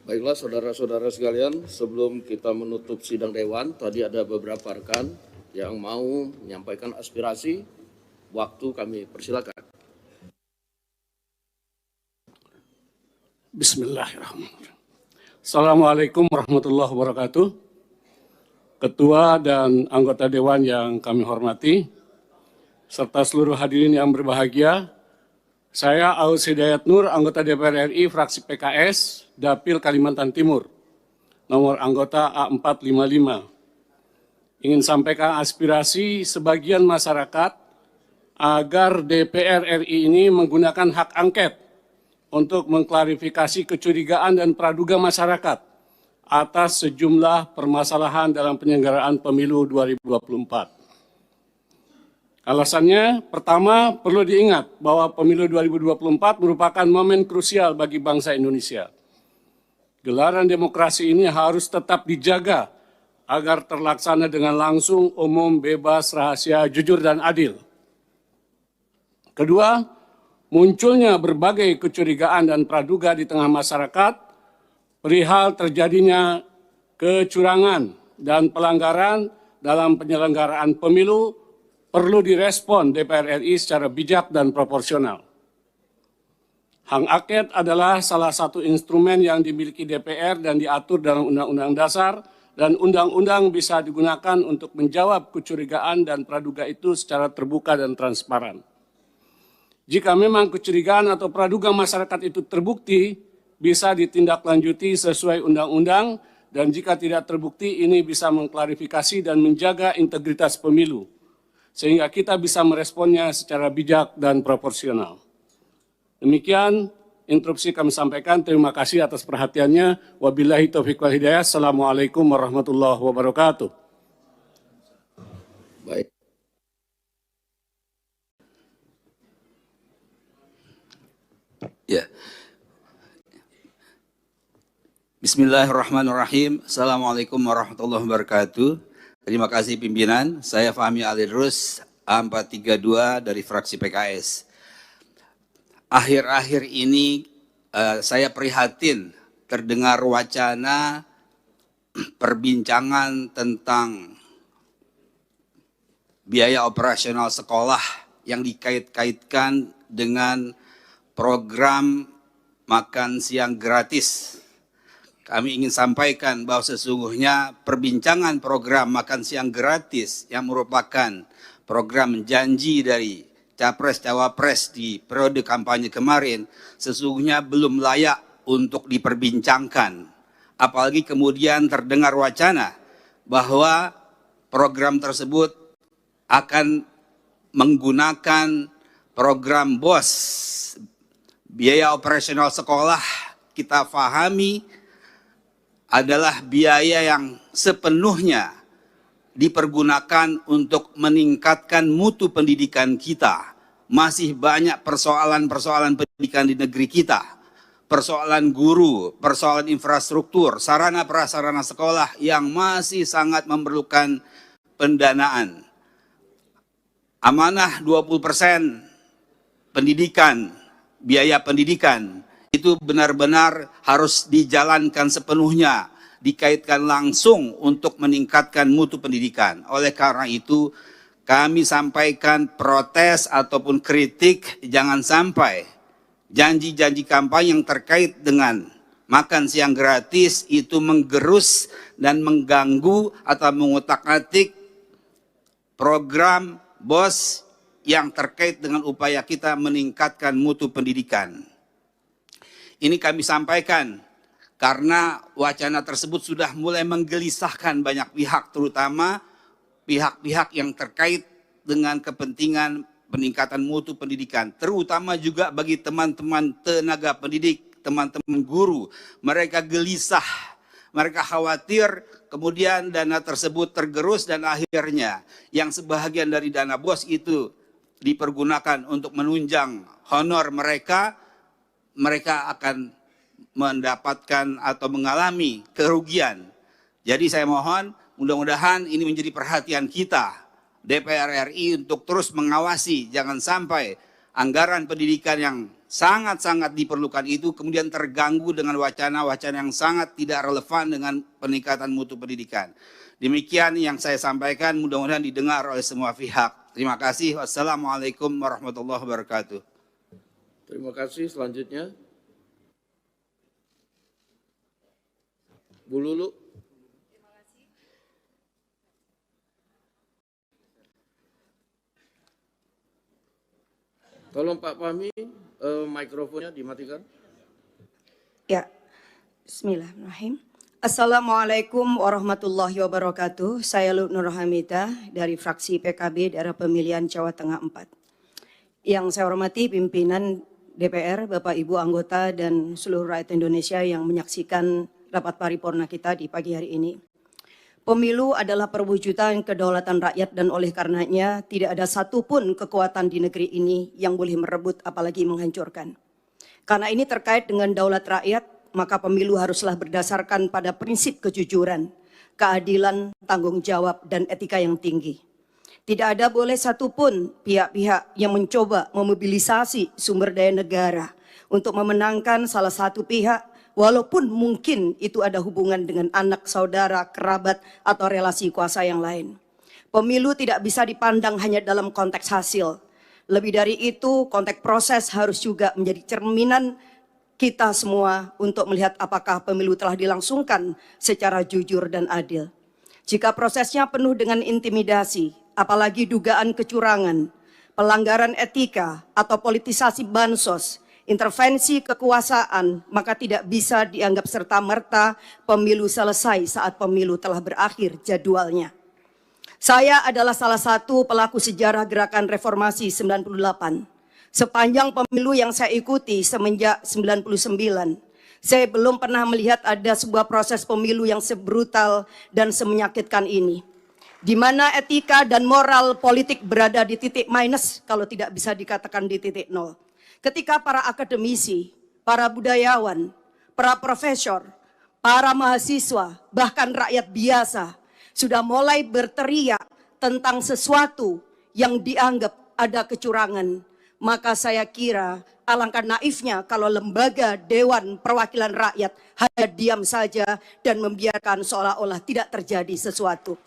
Baiklah saudara-saudara sekalian, sebelum kita menutup sidang Dewan, tadi ada beberapa rekan yang mau menyampaikan aspirasi, waktu kami persilakan. Bismillahirrahmanirrahim. Assalamualaikum warahmatullahi wabarakatuh. Ketua dan anggota Dewan yang kami hormati, serta seluruh hadirin yang berbahagia, saya Aus Hidayat Nur, anggota DPR RI, fraksi PKS, Dapil Kalimantan Timur, nomor anggota A455. Ingin sampaikan aspirasi sebagian masyarakat agar DPR RI ini menggunakan hak angket untuk mengklarifikasi kecurigaan dan praduga masyarakat atas sejumlah permasalahan dalam penyelenggaraan pemilu 2024. Alasannya, pertama, perlu diingat bahwa pemilu 2024 merupakan momen krusial bagi bangsa Indonesia. Gelaran demokrasi ini harus tetap dijaga agar terlaksana dengan langsung, umum, bebas, rahasia, jujur, dan adil. Kedua, munculnya berbagai kecurigaan dan praduga di tengah masyarakat perihal terjadinya kecurangan dan pelanggaran dalam penyelenggaraan pemilu perlu direspon DPR RI secara bijak dan proporsional. Hak angket adalah salah satu instrumen yang dimiliki DPR dan diatur dalam Undang-Undang Dasar, dan undang-undang bisa digunakan untuk menjawab kecurigaan dan praduga itu secara terbuka dan transparan. Jika memang kecurigaan atau praduga masyarakat itu terbukti, bisa ditindaklanjuti sesuai undang-undang, dan jika tidak terbukti, ini bisa mengklarifikasi dan menjaga integritas pemilu, sehingga kita bisa meresponnya secara bijak dan proporsional. Demikian interupsi kami sampaikan. Terima kasih atas perhatiannya. Wabillahi taufiq wal hidayah. Assalamualaikum warahmatullahi wabarakatuh. Baik. Ya. Bismillahirrahmanirrahim. Assalamualaikum warahmatullahi wabarakatuh. Terima kasih pimpinan. Saya Fahmi Alidrus, A432 dari fraksi PKS. Akhir-akhir ini saya prihatin terdengar wacana perbincangan tentang biaya operasional sekolah yang dikait-kaitkan dengan program makan siang gratis. Kami ingin sampaikan bahwa sesungguhnya perbincangan program makan siang gratis yang merupakan program janji dari Capres-Cawapres di periode kampanye kemarin sesungguhnya belum layak untuk diperbincangkan. Apalagi kemudian terdengar wacana bahwa program tersebut akan menggunakan program BOS, biaya operasional sekolah. Kita pahami adalah biaya yang sepenuhnya dipergunakan untuk meningkatkan mutu pendidikan kita. Masih banyak persoalan-persoalan pendidikan di negeri kita. Persoalan guru, persoalan infrastruktur, sarana prasarana sekolah yang masih sangat memerlukan pendanaan. Amanah 20% pendidikan, biaya pendidikan, itu benar-benar harus dijalankan sepenuhnya, dikaitkan langsung untuk meningkatkan mutu pendidikan. Oleh karena itu, kami sampaikan protes ataupun kritik, jangan sampai janji-janji kampanye yang terkait dengan makan siang gratis itu menggerus dan mengganggu atau mengutak-atik program BOS yang terkait dengan upaya kita meningkatkan mutu pendidikan. Ini kami sampaikan karena wacana tersebut sudah mulai menggelisahkan banyak pihak, terutama pihak-pihak yang terkait dengan kepentingan peningkatan mutu pendidikan, terutama juga bagi teman-teman tenaga pendidik, teman-teman guru. Mereka gelisah, mereka khawatir kemudian dana tersebut tergerus dan akhirnya yang sebahagian dari dana BOS itu dipergunakan untuk menunjang honor mereka, mereka akan mendapatkan atau mengalami kerugian. Jadi saya mohon mudah-mudahan ini menjadi perhatian kita DPR RI untuk terus mengawasi jangan sampai anggaran pendidikan yang sangat-sangat diperlukan itu kemudian terganggu dengan wacana-wacana yang sangat tidak relevan dengan peningkatan mutu pendidikan. Demikian yang saya sampaikan, mudah-mudahan didengar oleh semua pihak. Terima kasih. Wassalamualaikum warahmatullahi wabarakatuh. Terima kasih. Selanjutnya, Bu Lulu. Tolong Pak Fahmi, mikrofonnya dimatikan. Ya, bismillahirrahmanirrahim. Assalamualaikum warahmatullahi wabarakatuh. Saya Nur Hamidah dari fraksi PKB daerah pemilihan Jawa Tengah 4. Yang saya hormati pimpinan DPR, Bapak Ibu anggota dan seluruh rakyat Indonesia yang menyaksikan rapat paripurna kita di pagi hari ini. Pemilu adalah perwujudan kedaulatan rakyat dan oleh karenanya tidak ada satupun kekuatan di negeri ini yang boleh merebut apalagi menghancurkan. Karena ini terkait dengan daulat rakyat, maka pemilu haruslah berdasarkan pada prinsip kejujuran, keadilan, tanggung jawab, dan etika yang tinggi. Tidak ada boleh satupun pihak-pihak yang mencoba memobilisasi sumber daya negara untuk memenangkan salah satu pihak, walaupun mungkin itu ada hubungan dengan anak, saudara, kerabat, atau relasi kuasa yang lain. Pemilu tidak bisa dipandang hanya dalam konteks hasil. Lebih dari itu, konteks proses harus juga menjadi cerminan kita semua untuk melihat apakah pemilu telah dilangsungkan secara jujur dan adil. Jika prosesnya penuh dengan intimidasi, apalagi dugaan kecurangan, pelanggaran etika, atau politisasi bansos, intervensi kekuasaan, maka tidak bisa dianggap serta-merta pemilu selesai saat pemilu telah berakhir jadwalnya. Saya adalah salah satu pelaku sejarah gerakan reformasi 98. Sepanjang pemilu yang saya ikuti semenjak 99, saya belum pernah melihat ada sebuah proses pemilu yang sebrutal dan semenyakitkan ini. Di mana etika dan moral politik berada di titik minus kalau tidak bisa dikatakan di titik nol. Ketika para akademisi, para budayawan, para profesor, para mahasiswa, bahkan rakyat biasa sudah mulai berteriak tentang sesuatu yang dianggap ada kecurangan, maka saya kira alangkah naifnya kalau lembaga Dewan Perwakilan Rakyat hanya diam saja dan membiarkan seolah-olah tidak terjadi sesuatu.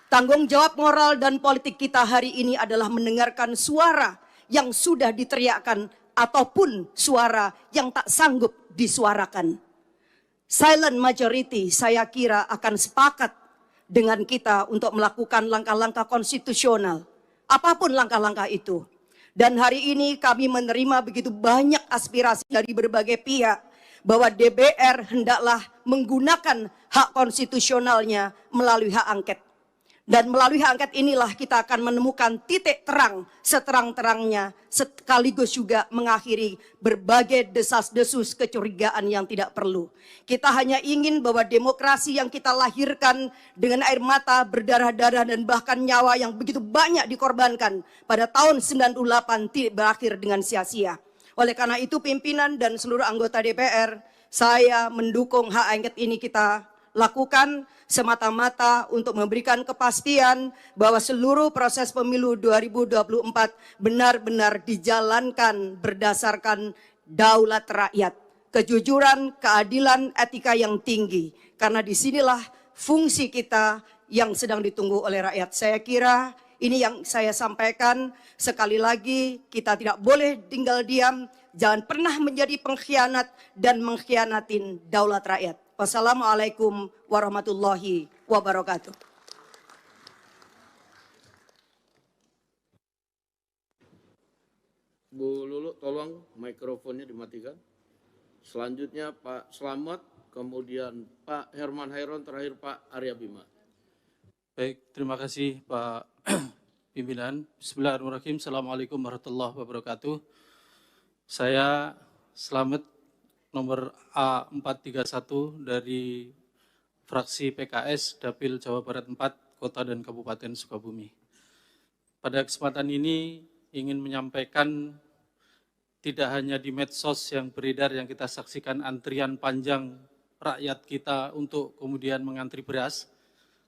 Tanggung jawab moral dan politik kita hari ini adalah mendengarkan suara yang sudah diteriakkan ataupun suara yang tak sanggup disuarakan. Silent majority saya kira akan sepakat dengan kita untuk melakukan langkah-langkah konstitusional. Apapun langkah-langkah itu. Dan hari ini kami menerima begitu banyak aspirasi dari berbagai pihak bahwa DPR hendaklah menggunakan hak konstitusionalnya melalui hak angket. Dan melalui hak angket inilah kita akan menemukan titik terang seterang-terangnya sekaligus juga mengakhiri berbagai desas-desus kecurigaan yang tidak perlu. Kita hanya ingin bahwa demokrasi yang kita lahirkan dengan air mata, berdarah-darah dan bahkan nyawa yang begitu banyak dikorbankan pada tahun 98 tidak berakhir dengan sia-sia. Oleh karena itu pimpinan dan seluruh anggota DPR, saya mendukung hak angket ini kita lakukan semata-mata untuk memberikan kepastian bahwa seluruh proses pemilu 2024 benar-benar dijalankan berdasarkan daulat rakyat, kejujuran, keadilan, etika yang tinggi. Karena disinilah fungsi kita yang sedang ditunggu oleh rakyat. Saya kira ini yang saya sampaikan. Sekali lagi kita tidak boleh tinggal diam, jangan pernah menjadi pengkhianat dan mengkhianatin daulat rakyat. Wassalamualaikum warahmatullahi wabarakatuh. Bu Lulu, tolong mikrofonnya dimatikan. Selanjutnya Pak Slamet, kemudian Pak Herman Hairon, terakhir Pak Arya Bima. Baik, terima kasih Pak Pimpinan. Bismillahirrahmanirrahim. Assalamualaikum warahmatullahi wabarakatuh. Saya Slamet, nomor A431 dari fraksi PKS Dapil Jawa Barat 4, Kota dan Kabupaten Sukabumi. Pada kesempatan ini ingin menyampaikan tidak hanya di medsos yang beredar yang kita saksikan antrian panjang rakyat kita untuk kemudian mengantri beras,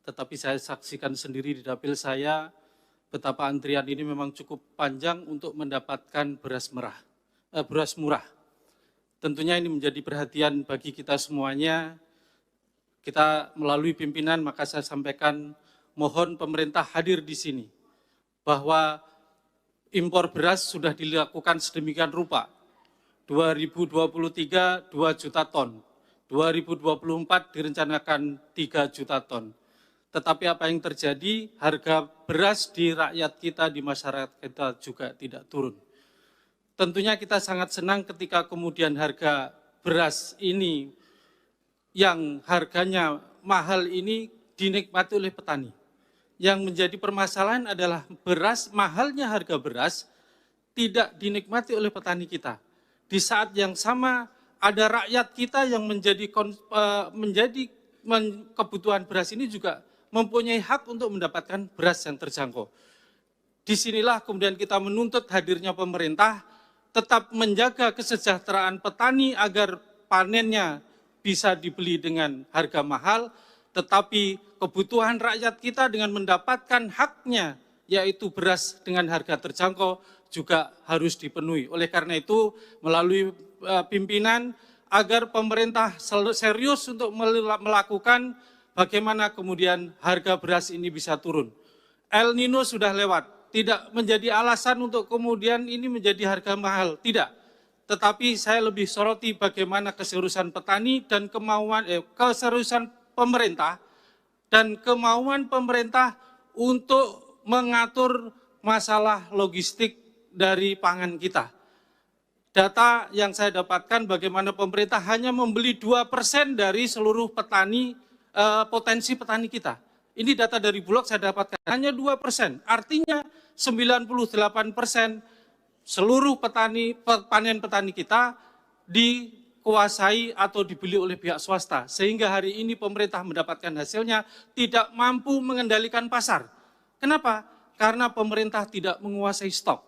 tetapi saya saksikan sendiri di dapil saya betapa antrian ini memang cukup panjang untuk mendapatkan beras merah. beras murah. Tentunya ini menjadi perhatian bagi kita semuanya. Kita melalui pimpinan, maka saya sampaikan mohon pemerintah hadir di sini, bahwa impor beras sudah dilakukan sedemikian rupa. 2023 2 juta ton, 2024 direncanakan 3 juta ton. Tetapi apa yang terjadi, harga beras di rakyat kita, di masyarakat kita juga tidak turun. Tentunya kita sangat senang ketika kemudian harga beras ini yang harganya mahal ini dinikmati oleh petani. Yang menjadi permasalahan adalah mahalnya harga beras tidak dinikmati oleh petani kita. Di saat yang sama ada rakyat kita yang menjadi kebutuhan beras ini juga mempunyai hak untuk mendapatkan beras yang terjangkau. Disinilah kemudian kita menuntut hadirnya pemerintah tetap menjaga kesejahteraan petani agar panennya bisa dibeli dengan harga mahal, tetapi kebutuhan rakyat kita dengan mendapatkan haknya, yaitu beras dengan harga terjangkau, juga harus dipenuhi. Oleh karena itu, melalui pimpinan, agar pemerintah serius untuk melakukan bagaimana kemudian harga beras ini bisa turun. El Nino sudah lewat, tidak menjadi alasan untuk kemudian ini menjadi harga mahal, tidak. Tetapi saya lebih soroti bagaimana keseriusan petani dan keseriusan pemerintah dan kemauan pemerintah untuk mengatur masalah logistik dari pangan kita. Data yang saya dapatkan bagaimana pemerintah hanya membeli 2% dari seluruh petani, potensi petani kita. Ini data dari Bulog saya dapatkan, hanya 2%. Artinya 98% seluruh panen petani kita dikuasai atau dibeli oleh pihak swasta. Sehingga hari ini pemerintah mendapatkan hasilnya tidak mampu mengendalikan pasar. Kenapa? Karena pemerintah tidak menguasai stok.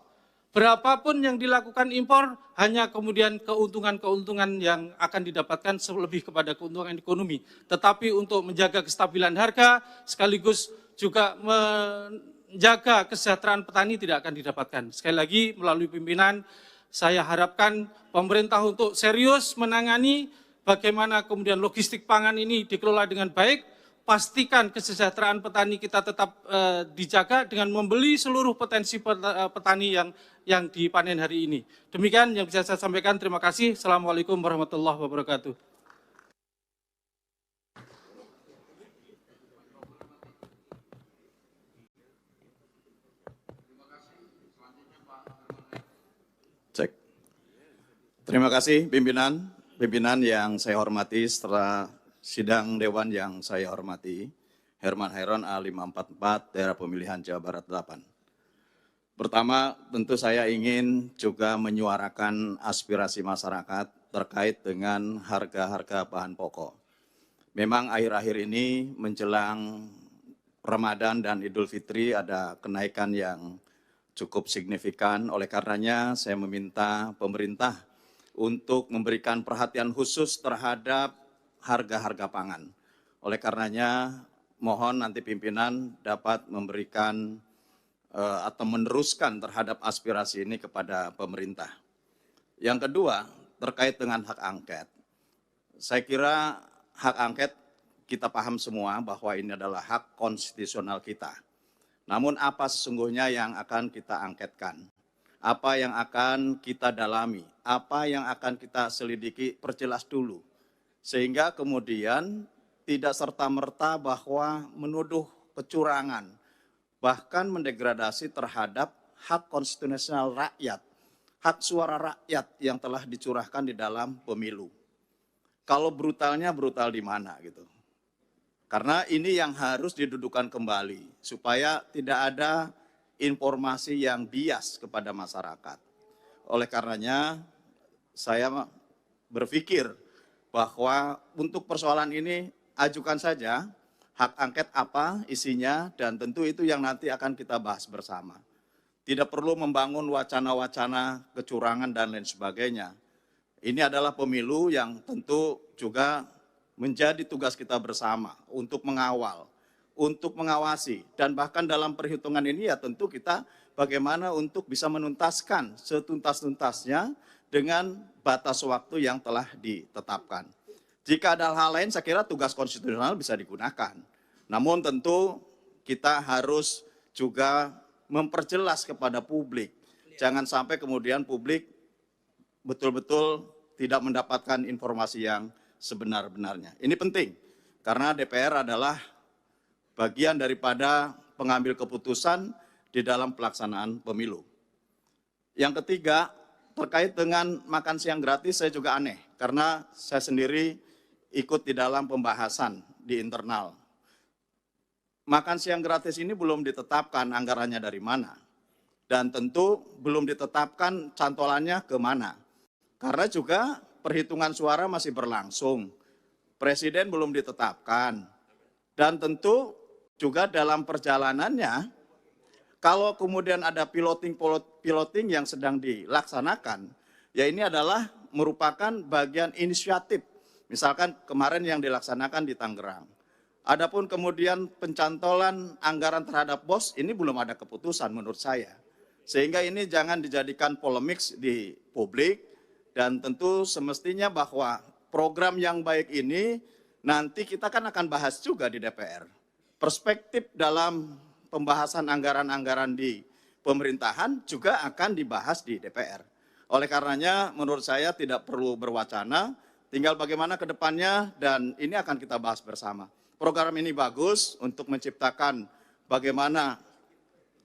Berapapun yang dilakukan impor, hanya kemudian keuntungan-keuntungan yang akan didapatkan lebih kepada keuntungan ekonomi. Tetapi untuk menjaga kestabilan harga, sekaligus juga menjaga kesejahteraan petani tidak akan didapatkan. Sekali lagi, melalui pimpinan, saya harapkan pemerintah untuk serius menangani bagaimana kemudian logistik pangan ini dikelola dengan baik. Pastikan kesejahteraan petani kita tetap dijaga dengan membeli seluruh potensi petani yang dipanen hari ini. Demikian yang bisa saya sampaikan. Terima kasih. Assalamualaikum warahmatullahi wabarakatuh. Cek. Terima kasih pimpinan yang saya hormati, setelah sidang Dewan yang saya hormati, Herman Hairon A544, daerah pemilihan Jawa Barat 8. Pertama, tentu saya ingin juga menyuarakan aspirasi masyarakat terkait dengan harga-harga bahan pokok. Memang akhir-akhir ini menjelang Ramadan dan Idul Fitri ada kenaikan yang cukup signifikan. Oleh karenanya saya meminta pemerintah untuk memberikan perhatian khusus terhadap harga-harga pangan. Oleh karenanya mohon nanti pimpinan dapat memberikan atau meneruskan terhadap aspirasi ini kepada pemerintah. Yang kedua, terkait dengan hak angket. Saya kira hak angket kita paham semua bahwa ini adalah hak konstitusional kita. Namun apa sesungguhnya yang akan kita angketkan? Apa yang akan kita dalami? Apa yang akan kita selidiki? Perjelas dulu. Sehingga kemudian tidak serta-merta bahwa menuduh kecurangan, bahkan mendegradasi terhadap hak konstitusional rakyat, hak suara rakyat yang telah dicurahkan di dalam pemilu. Kalau brutalnya brutal di mana gitu. Karena ini yang harus didudukan kembali, supaya tidak ada informasi yang bias kepada masyarakat. Oleh karenanya saya berpikir bahwa untuk persoalan ini ajukan saja hak angket apa isinya, dan tentu itu yang nanti akan kita bahas bersama. Tidak perlu membangun wacana-wacana kecurangan dan lain sebagainya. Ini adalah pemilu yang tentu juga menjadi tugas kita bersama untuk mengawal, untuk mengawasi, dan bahkan dalam perhitungan ini ya tentu kita bagaimana untuk bisa menuntaskan setuntas-tuntasnya dengan batas waktu yang telah ditetapkan. Jika ada hal lain, saya kira tugas konstitusional bisa digunakan. Namun tentu kita harus juga memperjelas kepada publik. Jangan sampai kemudian publik betul-betul tidak mendapatkan informasi yang sebenar-benarnya. Ini penting, karena DPR adalah bagian daripada pengambil keputusan di dalam pelaksanaan pemilu. Yang ketiga, terkait dengan makan siang gratis, saya juga aneh, karena saya sendiri ikut di dalam pembahasan di internal. Makan siang gratis ini belum ditetapkan anggarannya dari mana. Dan tentu belum ditetapkan cantolannya ke mana. Karena juga perhitungan suara masih berlangsung. Presiden belum ditetapkan. Dan tentu juga dalam perjalanannya, kalau kemudian ada piloting yang sedang dilaksanakan, ya ini adalah merupakan bagian inisiatif. Misalkan kemarin yang dilaksanakan di Tangerang. Adapun kemudian pencantolan anggaran terhadap BOS, ini belum ada keputusan menurut saya. Sehingga ini jangan dijadikan polemik di publik, dan tentu semestinya bahwa program yang baik ini nanti kita kan akan bahas juga di DPR. Perspektif dalam pembahasan anggaran-anggaran di pemerintahan juga akan dibahas di DPR. Oleh karenanya menurut saya tidak perlu berwacana, tinggal bagaimana ke depannya, dan ini akan kita bahas bersama. Program ini bagus untuk menciptakan bagaimana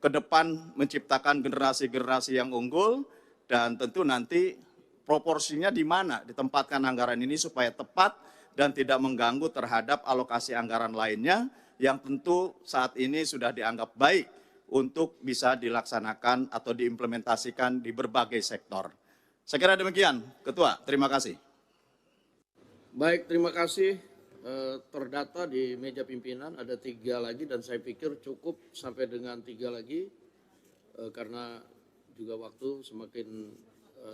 ke depan menciptakan generasi-generasi yang unggul, dan tentu nanti proporsinya di mana ditempatkan anggaran ini supaya tepat dan tidak mengganggu terhadap alokasi anggaran lainnya yang tentu saat ini sudah dianggap baik untuk bisa dilaksanakan atau diimplementasikan di berbagai sektor. Saya kira demikian, Ketua. Terima kasih. Baik, terima kasih. Terdata di meja pimpinan ada 3 lagi, dan saya pikir cukup sampai dengan 3 lagi karena juga waktu semakin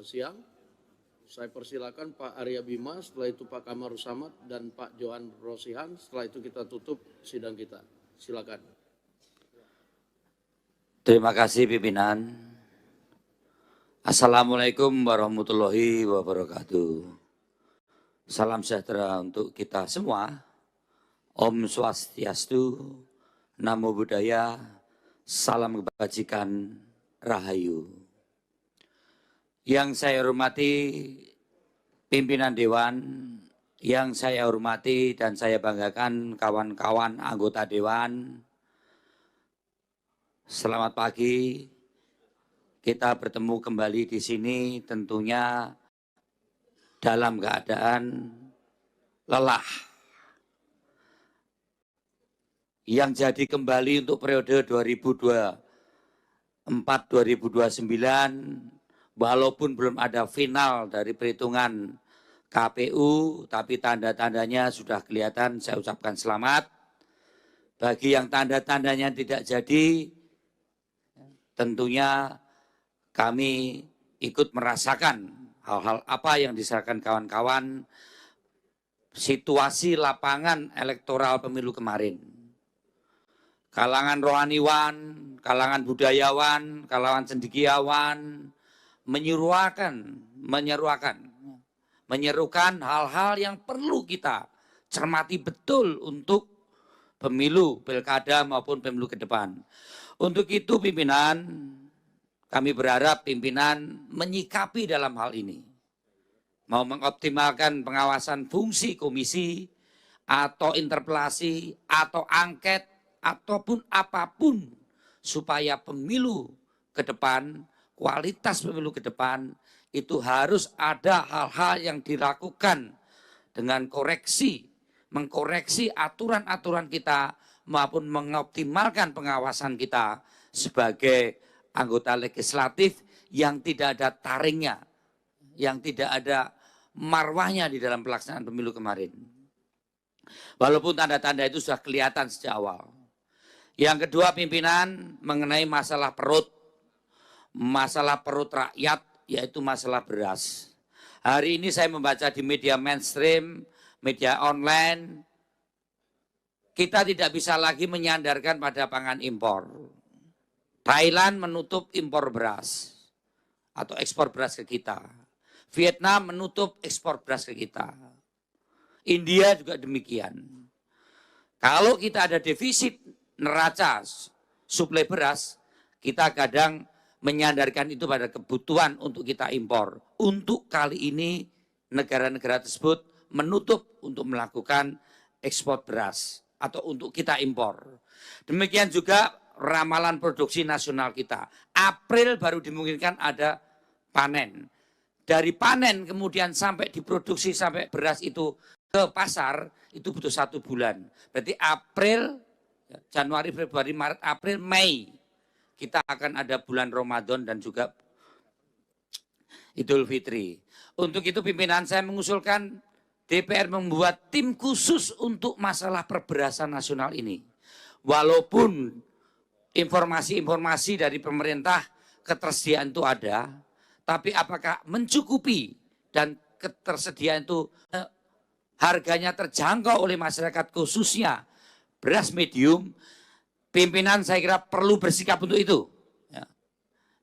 siang. Saya persilakan Pak Arya Bima, setelah itu Pak Kamarul Samad dan Pak Johan Rosihan. Setelah itu kita tutup sidang kita. Silakan. Terima kasih pimpinan. Assalamualaikum warahmatullahi wabarakatuh. Salam sejahtera untuk kita semua. Om Swastiastu, Namo Buddhaya, salam kebajikan, Rahayu. Yang saya hormati pimpinan Dewan, yang saya hormati dan saya banggakan kawan-kawan anggota Dewan. Selamat pagi, kita bertemu kembali di sini tentunya dalam keadaan lelah. Yang jadi kembali untuk periode 2024-2029, walaupun belum ada final dari perhitungan KPU, tapi tanda-tandanya sudah kelihatan, saya ucapkan selamat. Bagi yang tanda-tandanya tidak jadi, tentunya kami ikut merasakan hal-hal apa yang disampaikan kawan-kawan, situasi lapangan elektoral pemilu kemarin. Kalangan rohaniwan, kalangan budayawan, kalangan cendekiawan, menyerukan hal-hal yang perlu kita cermati betul untuk pemilu, pilkada maupun pemilu ke depan. Untuk itu pimpinan, kami berharap pimpinan menyikapi dalam hal ini. Mau mengoptimalkan pengawasan fungsi komisi, atau interpelasi, atau angket, ataupun apapun, supaya pemilu ke depan, kualitas pemilu ke depan, itu harus ada hal-hal yang dilakukan dengan koreksi, mengkoreksi aturan-aturan kita, maupun mengoptimalkan pengawasan kita sebagai anggota legislatif yang tidak ada taringnya, yang tidak ada marwahnya di dalam pelaksanaan pemilu kemarin. Walaupun tanda-tanda itu sudah kelihatan sejak awal. Yang kedua pimpinan, mengenai masalah perut rakyat, yaitu masalah beras. Hari ini saya membaca di media mainstream, media online, kita tidak bisa lagi menyandarkan pada pangan impor. Thailand menutup impor beras atau ekspor beras ke kita. Vietnam menutup ekspor beras ke kita. India juga demikian. Kalau kita ada defisit neraca suplai beras, kita kadang menyandarkan itu pada kebutuhan untuk kita impor. Untuk kali ini negara-negara tersebut menutup untuk melakukan ekspor beras atau untuk kita impor. Demikian juga ramalan produksi nasional kita. April baru dimungkinkan ada panen. Dari panen kemudian sampai diproduksi sampai beras itu ke pasar itu butuh 1 bulan. Berarti April, Januari, Februari, Maret, April, Mei kita akan ada bulan Ramadan dan juga Idul Fitri. Untuk itu pimpinan saya mengusulkan DPR membuat tim khusus untuk masalah perberasan nasional ini. Walaupun informasi-informasi dari pemerintah ketersediaan itu ada, tapi apakah mencukupi dan ketersediaan itu harganya terjangkau oleh masyarakat khususnya beras medium, pimpinan saya kira perlu bersikap untuk itu. Ya.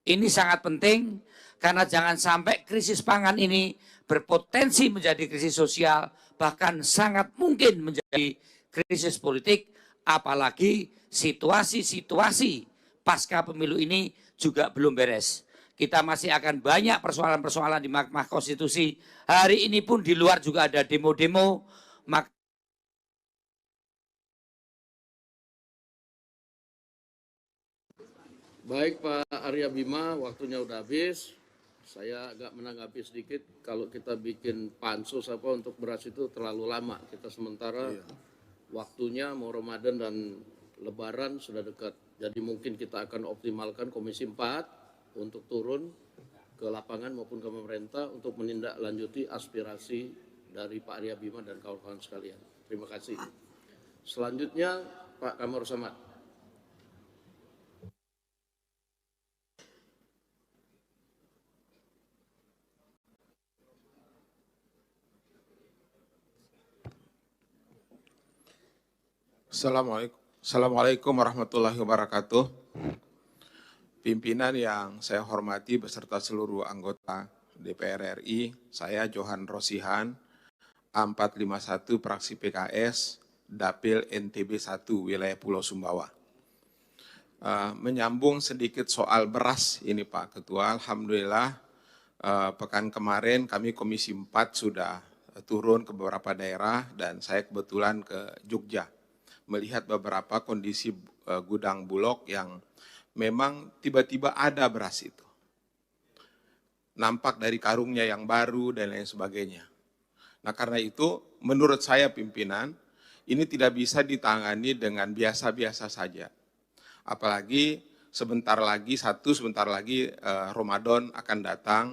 Ini sangat penting karena jangan sampai krisis pangan ini berpotensi menjadi krisis sosial, bahkan sangat mungkin menjadi krisis politik, apalagi situasi-situasi pasca pemilu ini juga belum beres. Kita masih akan banyak persoalan-persoalan di Mahkamah Konstitusi. Hari ini pun di luar juga ada demo-demo. Baik Pak Arya Bima, waktunya udah habis. Saya agak menanggapi sedikit, kalau kita bikin pansus apa untuk beras itu terlalu lama. Kita sementara waktunya mau Ramadan dan Lebaran sudah dekat. Jadi mungkin kita akan optimalkan Komisi 4 untuk turun ke lapangan maupun ke pemerintah untuk menindaklanjuti aspirasi dari Pak Arya Bima dan kawan-kawan sekalian. Terima kasih. Selanjutnya Pak Kamar Samad. Assalamualaikum warahmatullahi wabarakatuh. Pimpinan yang saya hormati beserta seluruh anggota DPR RI, saya Johan Rosihan, A451 fraksi PKS, Dapil NTB 1, wilayah Pulau Sumbawa. Menyambung sedikit soal beras ini Pak Ketua, Alhamdulillah pekan kemarin kami Komisi 4 sudah turun ke beberapa daerah dan saya kebetulan ke Jogja, melihat beberapa kondisi gudang Bulog yang memang tiba-tiba ada beras itu. Nampak dari karungnya yang baru dan lain sebagainya. Nah karena itu menurut saya pimpinan, ini tidak bisa ditangani dengan biasa-biasa saja. Apalagi sebentar lagi Ramadan akan datang,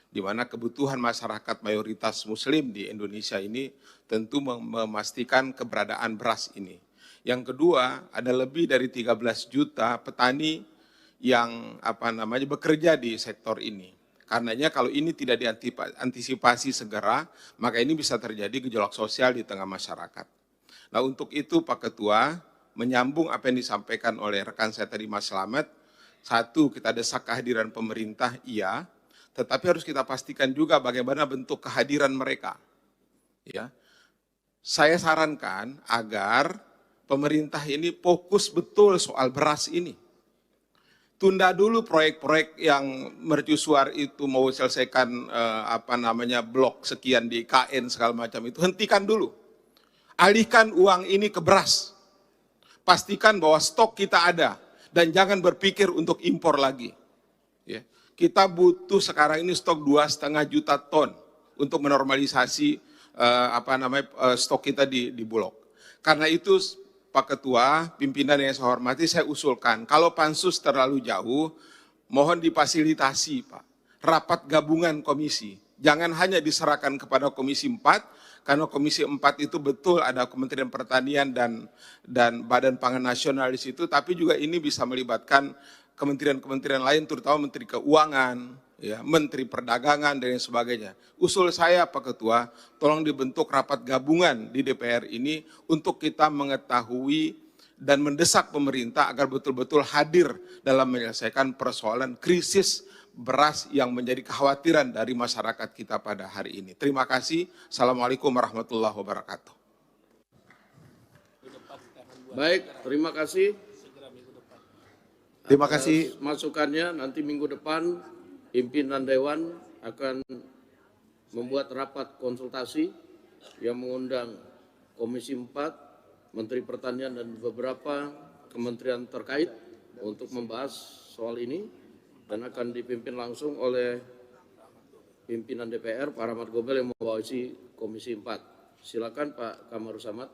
di mana kebutuhan masyarakat mayoritas muslim di Indonesia ini tentu memastikan keberadaan beras ini. Yang kedua, ada lebih dari 13 juta petani yang bekerja di sektor ini. Karenanya kalau ini tidak diantisipasi segera, maka ini bisa terjadi gejolak sosial di tengah masyarakat. Nah untuk itu Pak Ketua, menyambung apa yang disampaikan oleh rekan saya tadi Mas Slamet, satu, kita desak kehadiran pemerintah, iya, tetapi harus kita pastikan juga bagaimana bentuk kehadiran mereka. Ya, saya sarankan agar pemerintah ini fokus betul soal beras ini. Tunda dulu proyek-proyek yang mercusuar itu mau selesaikan blok sekian di KN segala macam itu, hentikan dulu. Alihkan uang ini ke beras. Pastikan bahwa stok kita ada dan jangan berpikir untuk impor lagi. Ya. Kita butuh sekarang ini stok 2,5 juta ton untuk menormalisasi stok kita di Bulog. Karena itu Pak Ketua, pimpinan yang saya hormati, saya usulkan, kalau pansus terlalu jauh, mohon difasilitasi Pak, rapat gabungan komisi. Jangan hanya diserahkan kepada Komisi 4, karena Komisi 4 itu betul ada Kementerian Pertanian dan Badan Pangan Nasional di situ, tapi juga ini bisa melibatkan kementerian-kementerian lain, terutama Menteri Keuangan, ya, Menteri Perdagangan dan sebagainya. Usul saya Pak Ketua, tolong dibentuk rapat gabungan di DPR ini untuk kita mengetahui dan mendesak pemerintah agar betul-betul hadir dalam menyelesaikan persoalan krisis beras yang menjadi kekhawatiran dari masyarakat kita pada hari ini. Terima kasih. Assalamualaikum warahmatullahi wabarakatuh. Baik, terima kasih. Terima kasih. Masukannya nanti minggu depan pimpinan Dewan akan membuat rapat konsultasi yang mengundang Komisi 4, Menteri Pertanian dan beberapa kementerian terkait untuk membahas soal ini dan akan dipimpin langsung oleh pimpinan DPR Pak Rahmat Gobel yang mewakili Komisi 4. Silakan Pak Kamru Samad.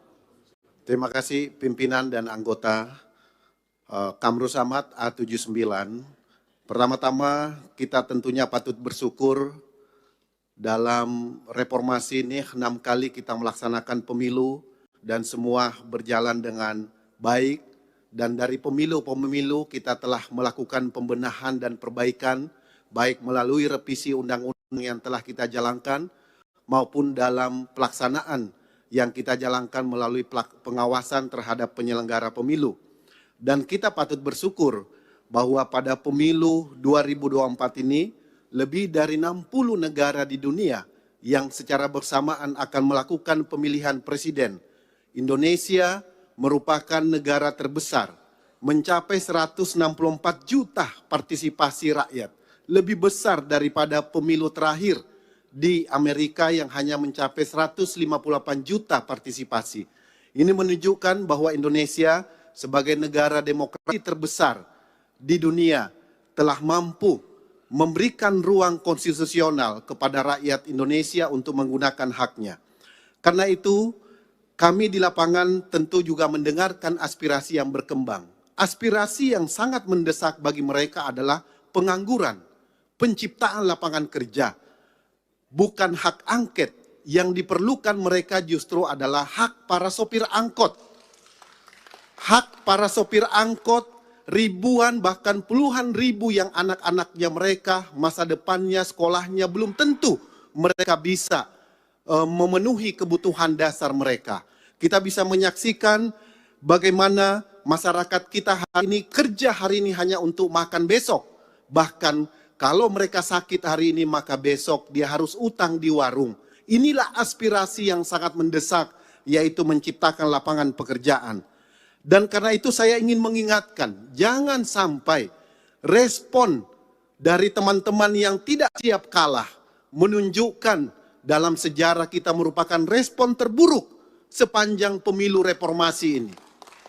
Terima kasih pimpinan dan anggota Kamru Samad A79. Pertama-tama kita tentunya patut bersyukur dalam reformasi ini 6 kali kita melaksanakan pemilu dan semua berjalan dengan baik. Dan dari pemilu-pemilu kita telah melakukan pembenahan dan perbaikan baik melalui revisi undang-undang yang telah kita jalankan maupun dalam pelaksanaan yang kita jalankan melalui pengawasan terhadap penyelenggara pemilu. Dan kita patut bersyukur bahwa pada pemilu 2024 ini lebih dari 60 negara di dunia yang secara bersamaan akan melakukan pemilihan presiden. Indonesia merupakan negara terbesar, mencapai 164 juta partisipasi rakyat, lebih besar daripada pemilu terakhir di Amerika yang hanya mencapai 158 juta partisipasi. Ini menunjukkan bahwa Indonesia sebagai negara demokrasi terbesar di dunia telah mampu memberikan ruang konstitusional kepada rakyat Indonesia untuk menggunakan haknya. Karena itu, kami di lapangan tentu juga mendengarkan aspirasi yang berkembang. Aspirasi yang sangat mendesak bagi mereka adalah pengangguran, penciptaan lapangan kerja, bukan hak angket. Yang diperlukan mereka justru adalah hak para sopir angkot. Hak para sopir angkot, ribuan bahkan puluhan ribu yang anak-anaknya mereka, masa depannya, sekolahnya belum tentu mereka bisa memenuhi kebutuhan dasar mereka. Kita bisa menyaksikan bagaimana masyarakat kita hari ini kerja hari ini hanya untuk makan besok. Bahkan kalau mereka sakit hari ini maka besok dia harus utang di warung. Inilah aspirasi yang sangat mendesak, yaitu menciptakan lapangan pekerjaan. Dan karena itu saya ingin mengingatkan, jangan sampai respon dari teman-teman yang tidak siap kalah menunjukkan dalam sejarah kita merupakan respon terburuk sepanjang pemilu reformasi ini.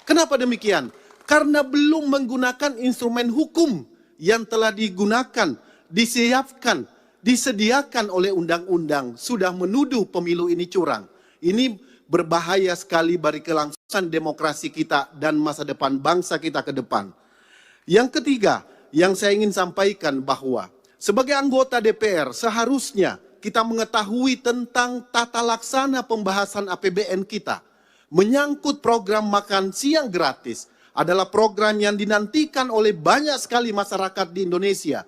Kenapa demikian? Karena belum menggunakan instrumen hukum yang telah digunakan, disiapkan, disediakan oleh undang-undang, sudah menuduh pemilu ini curang. Ini berbahaya sekali bagi kelangsungan demokrasi kita dan masa depan bangsa kita ke depan. Yang ketiga, yang saya ingin sampaikan bahwa sebagai anggota DPR seharusnya kita mengetahui tentang tata laksana pembahasan APBN kita. Menyangkut program makan siang gratis adalah program yang dinantikan oleh banyak sekali masyarakat di Indonesia.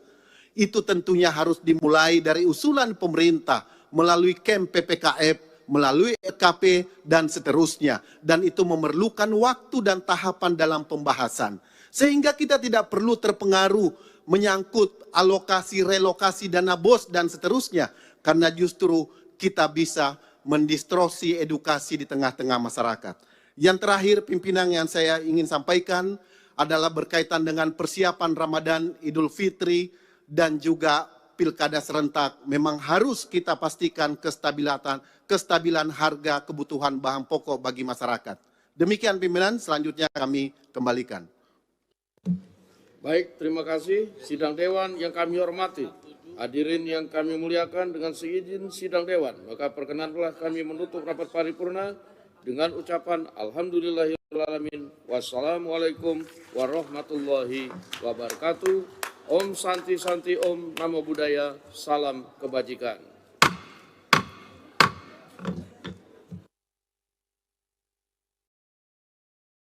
Itu tentunya harus dimulai dari usulan pemerintah melalui KEM PPKF, melalui RKP, dan seterusnya. Dan itu memerlukan waktu dan tahapan dalam pembahasan. Sehingga kita tidak perlu terpengaruh menyangkut alokasi, relokasi, dana BOS, dan seterusnya. Karena justru kita bisa mendistorsi edukasi di tengah-tengah masyarakat. Yang terakhir, pimpinan yang saya ingin sampaikan adalah berkaitan dengan persiapan Ramadan, Idul Fitri, dan juga pilkada serentak. Memang harus kita pastikan kestabilan harga kebutuhan bahan pokok bagi masyarakat. Demikian pimpinan, selanjutnya kami kembalikan. Baik, terima kasih. Sidang Dewan yang kami hormati. Hadirin yang kami muliakan, dengan seizin sidang Dewan, maka perkenanlah kami menutup rapat paripurna dengan ucapan Alhamdulillahirrahmanirrahim. Wassalamualaikum warahmatullahi wabarakatuh. Om Santi Santi Om, Namo Buddhaya, salam kebajikan.